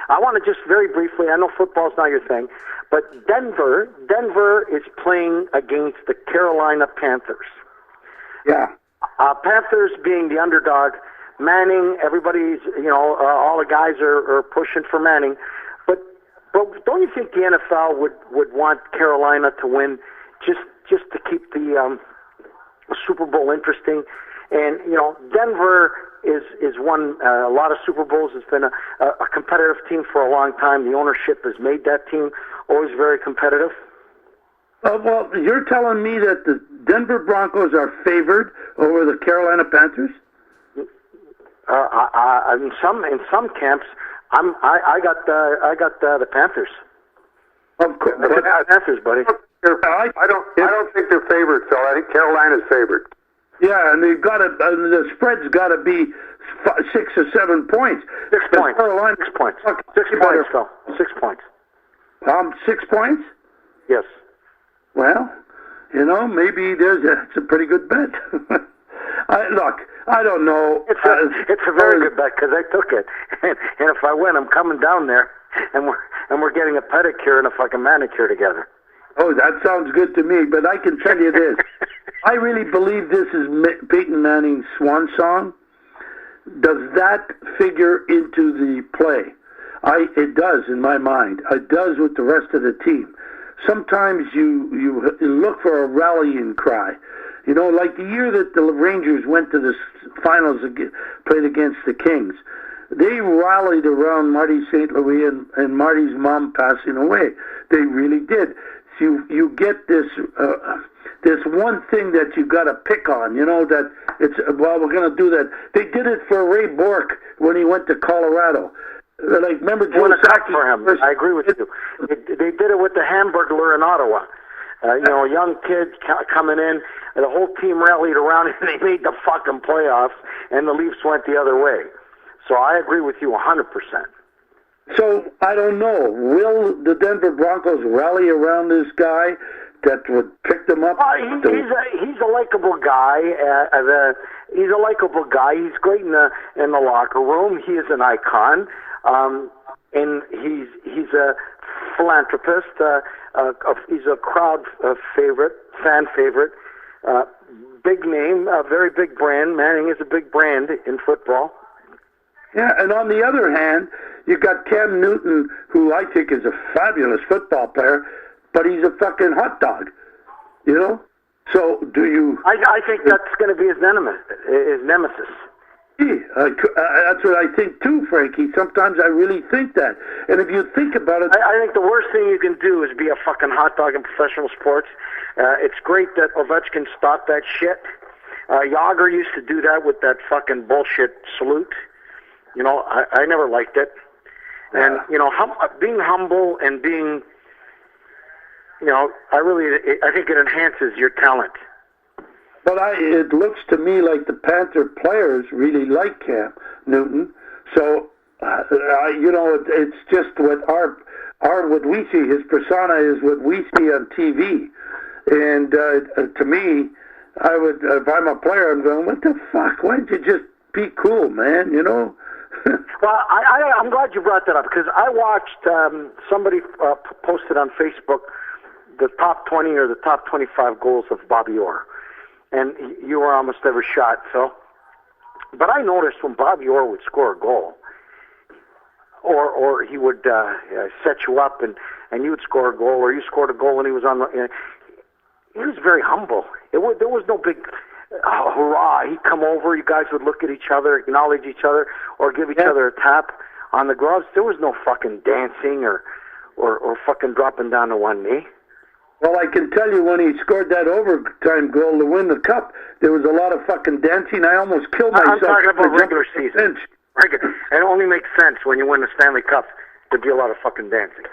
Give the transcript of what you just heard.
I want to just very briefly, I know football's not your thing, but Denver is playing against the Carolina Panthers. Yeah. Panthers being the underdog, Manning, everybody's, all the guys are pushing for Manning. But don't you think the NFL would want Carolina to win just to keep the Super Bowl interesting? And, Denver is won a lot of Super Bowls. It's been a competitive team for a long time. The ownership has made that team always very competitive. Well, you're telling me that the Denver Broncos are favored over the Carolina Panthers? In some camps, I got the Panthers. Of course, the Panthers, buddy. I don't think they're favored, Phil. I think Carolina's favored. Yeah, and the spread's got to be 6 or 7 points. 6 points. Carolina, 6 points. 6 points, Phil. 6 points. 6 points? Yes. Well, maybe it's a pretty good bet. Look, I don't know. It's a very good bet because I took it, and if I win, I'm coming down there, and we're getting a pedicure and a fucking manicure together. Oh, that sounds good to me. But I can tell you this: I really believe this is Peyton Manning's swan song. Does that figure into the play? It does in my mind. It does with the rest of the team. Sometimes you look for a rallying cry. Like the year that the Rangers went to the finals, played against the Kings, they rallied around Marty St. Louis and Marty's mom passing away. They really did. So you get this one thing that you got to pick on. That we're going to do that. They did it for Ray Bork when he went to Colorado. Like, remember Joe Sakic for him. I agree with you. They did it with the Hamburglar in Ottawa. A young kid coming in, and the whole team rallied around him, and they made the fucking playoffs, and the Leafs went the other way. So I agree with you 100%. So, I don't know. Will the Denver Broncos rally around this guy that would pick them up? He's a likable guy. He's a likable guy. He's great in the locker room. He is an icon. And he's a philanthropist. He's a crowd favorite, fan favorite. Big name, a very big brand. Manning is a big brand in football. Yeah, and on the other hand, you got Cam Newton, who I think is a fabulous football player, but he's a fucking hot dog. So do you? I think that's going to be his nemesis. That's what I think too, Frankie. Sometimes I really think that. And if you think about it, I think the worst thing you can do is be a fucking hot dog in professional sports. It's great that Ovechkin stopped that shit. Yager used to do that with that fucking bullshit salute. I never liked it. And being humble and being, I think it enhances your talent. But it looks to me like the Panther players really like Cam Newton. So, it's just what what we see. His persona is what we see on TV. And to me, I would, if I'm a player, I'm going, what the fuck? Why don't you just be cool, man? Well, I'm glad you brought that up because I watched somebody posted on Facebook the top 20 or the top 25 goals of Bobby Orr. And you were almost every shot, Phil. But I noticed when Bobby Orr would score a goal, or he would set you up and you would score a goal, or you scored a goal and he was on the... he was very humble. There was no big hurrah. He'd come over, you guys would look at each other, acknowledge each other, or give each other a tap on the gloves. There was no fucking dancing or fucking dropping down to one knee. Well, I can tell you when he scored that overtime goal to win the cup, there was a lot of fucking dancing. I almost killed myself. I'm talking about regular season. It only makes sense when you win the Stanley Cup to be a lot of fucking dancing.